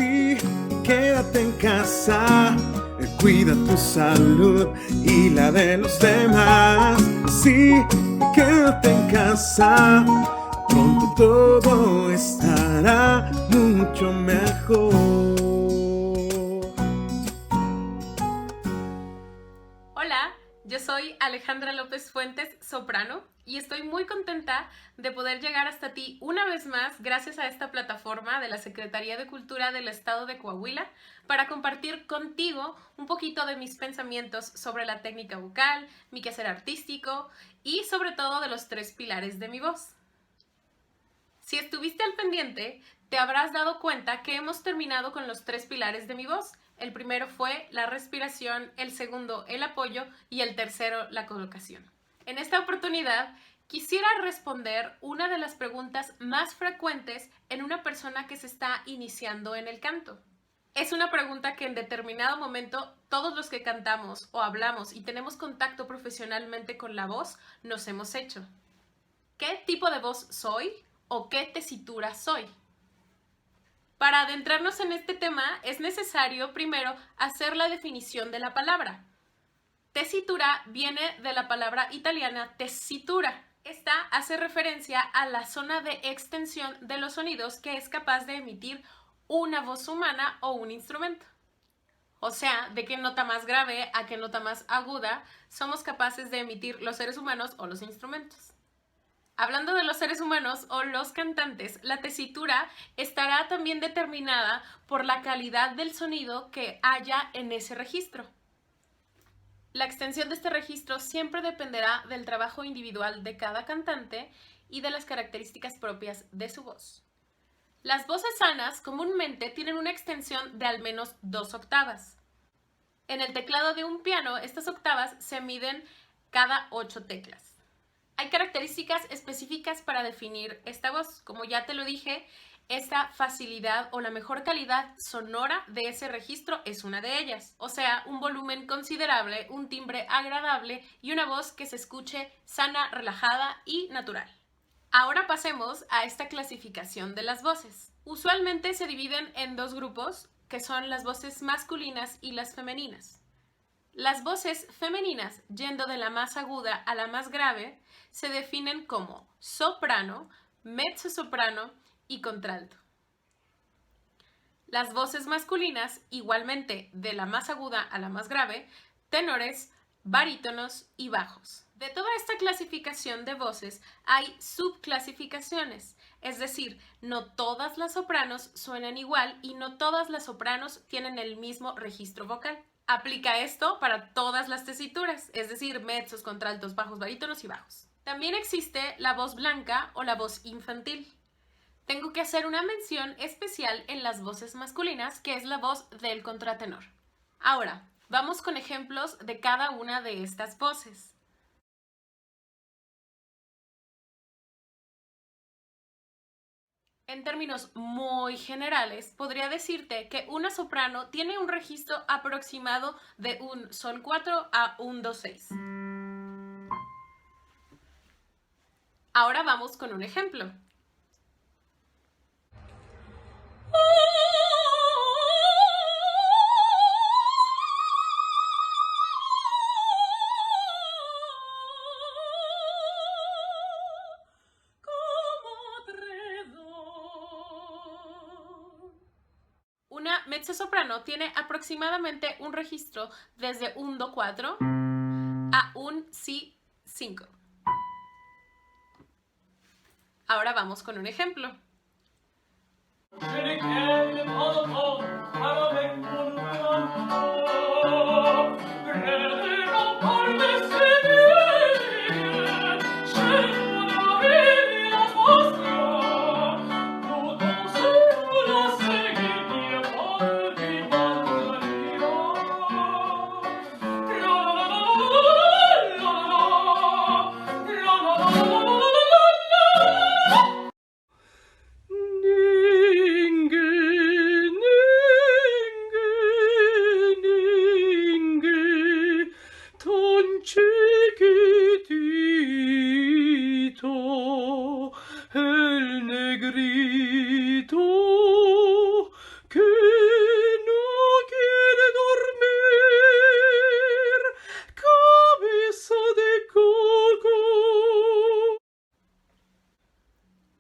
Sí, quédate en casa, cuida tu salud y la de los demás. Sí, quédate en casa, pronto todo estará mucho mejor. Hola, yo soy Alejandra López Fuentes, soprano, y estoy muy contenta de poder llegar hasta ti una vez más gracias a esta plataforma de la Secretaría de Cultura del Estado de Coahuila para compartir contigo un poquito de mis pensamientos sobre la técnica vocal, mi quehacer artístico y sobre todo de los 3 pilares de mi voz. Si estuviste al pendiente, te habrás dado cuenta que hemos terminado con los 3 pilares de mi voz. El primero fue la respiración, el segundo el apoyo y el tercero la colocación. En esta oportunidad quisiera responder una de las preguntas más frecuentes en una persona que se está iniciando en el canto. Es una pregunta que en determinado momento todos los que cantamos o hablamos y tenemos contacto profesionalmente con la voz nos hemos hecho. ¿Qué tipo de voz soy o qué tesitura soy? Para adentrarnos en este tema es necesario primero hacer la definición de la palabra. Tesitura viene de la palabra italiana tessitura. Esta hace referencia a la zona de extensión de los sonidos que es capaz de emitir una voz humana o un instrumento. O sea, de qué nota más grave a qué nota más aguda somos capaces de emitir los seres humanos o los instrumentos. Hablando de los seres humanos o los cantantes, la tesitura estará también determinada por la calidad del sonido que haya en ese registro. La extensión de este registro siempre dependerá del trabajo individual de cada cantante y de las características propias de su voz. Las voces sanas comúnmente tienen una extensión de al menos 2 octavas. En el teclado de un piano, estas octavas se miden cada 8 teclas. Hay características específicas para definir esta voz. Como ya te lo dije, esta facilidad o la mejor calidad sonora de ese registro es una de ellas. O sea, un volumen considerable, un timbre agradable y una voz que se escuche sana, relajada y natural. Ahora pasemos a esta clasificación de las voces. Usualmente se dividen en 2 grupos, que son las voces masculinas y las femeninas. Las voces femeninas, yendo de la más aguda a la más grave, se definen como soprano, mezzosoprano y contralto. Las voces masculinas, igualmente de la más aguda a la más grave, tenores, barítonos y bajos. De toda esta clasificación de voces hay subclasificaciones, es decir, no todas las sopranos suenan igual y no todas las sopranos tienen el mismo registro vocal. Aplica esto para todas las tesituras, es decir, mezzos, contraltos, bajos, barítonos y bajos. También existe la voz blanca o la voz infantil. Tengo que hacer una mención especial en las voces masculinas, que es la voz del contratenor. Ahora, vamos con ejemplos de cada una de estas voces. En términos muy generales, podría decirte que una soprano tiene un registro aproximado de un sol 4 a un do 6. Ahora vamos con un ejemplo. Una mezzosoprano tiene aproximadamente un registro desde un do 4 a un si 5. Ahora vamos con un ejemplo. El negrito que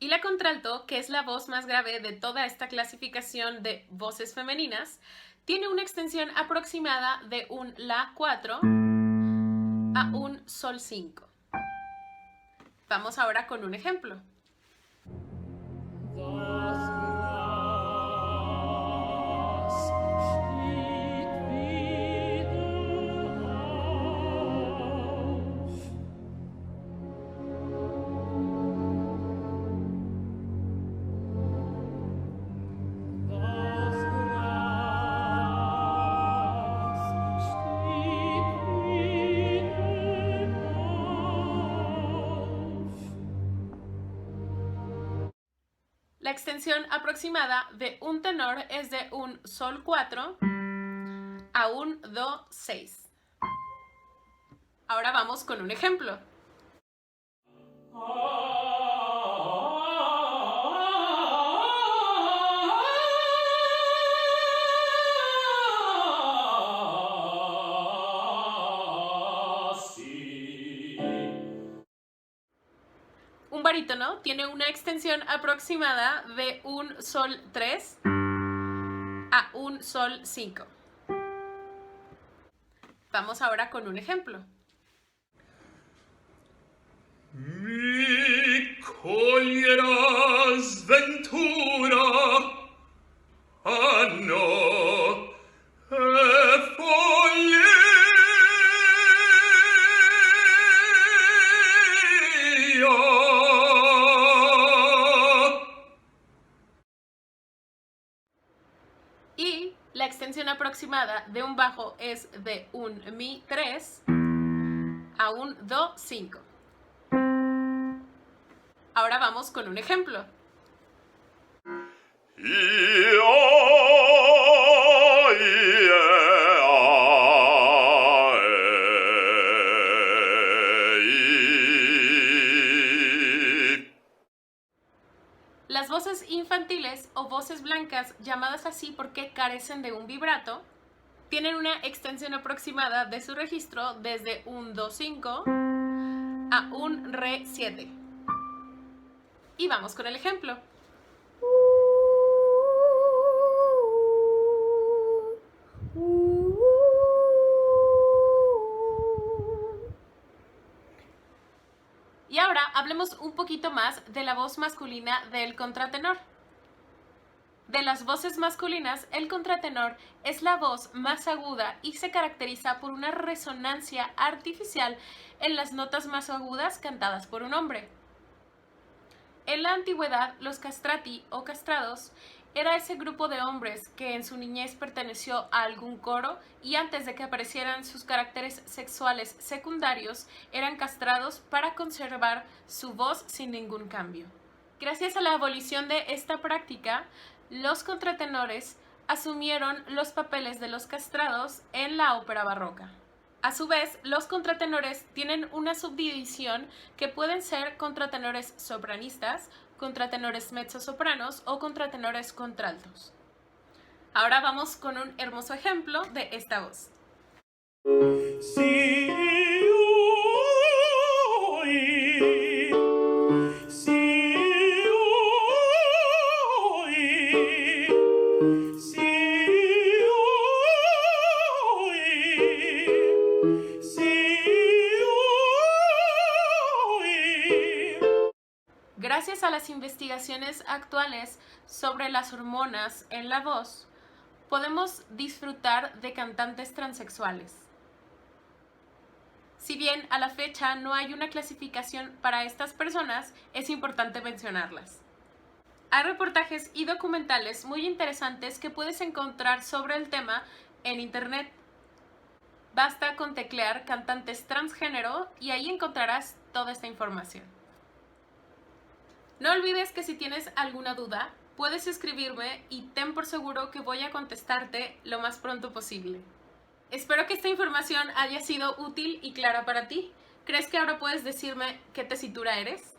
Y la contralto, que es la voz más grave de toda esta clasificación de voces femeninas, tiene una extensión aproximada de un La 4 a un Sol 5. Vamos ahora con un ejemplo. La extensión aproximada de un tenor es de un Sol 4 a un Do 6. Ahora vamos con un ejemplo. Un barítono tiene una extensión aproximada de un Sol 3 a un Sol 5. Vamos ahora con un ejemplo. Mi coglieràs ventura, no, Y la extensión aproximada de un bajo es de un Mi 3 a un Do 5. Ahora vamos con un ejemplo. Las voces infantiles o voces blancas, llamadas así porque carecen de un vibrato, tienen una extensión aproximada de su registro desde un Do 5 a un Re 7. Y vamos con el ejemplo. Y ahora hablemos un poquito más de la voz masculina del contratenor. De las voces masculinas, el contratenor es la voz más aguda y se caracteriza por una resonancia artificial en las notas más agudas cantadas por un hombre. En la antigüedad, los castrati o castrados era ese grupo de hombres que en su niñez perteneció a algún coro y antes de que aparecieran sus caracteres sexuales secundarios, eran castrados para conservar su voz sin ningún cambio. Gracias a la abolición de esta práctica, los contratenores asumieron los papeles de los castrados en la ópera barroca. A su vez, los contratenores tienen una subdivisión que pueden ser contratenores sopranistas, contratenores mezzosopranos o contratenores contraltos. Ahora vamos con un hermoso ejemplo de esta voz. Si Gracias a las investigaciones actuales sobre las hormonas en la voz, podemos disfrutar de cantantes transexuales. Si bien a la fecha no hay una clasificación para estas personas, es importante mencionarlas. Hay reportajes y documentales muy interesantes que puedes encontrar sobre el tema en internet. Basta con teclear cantantes transgénero y ahí encontrarás toda esta información. No olvides que si tienes alguna duda, puedes escribirme y ten por seguro que voy a contestarte lo más pronto posible. Espero que esta información haya sido útil y clara para ti. ¿Crees que ahora puedes decirme qué tesitura eres?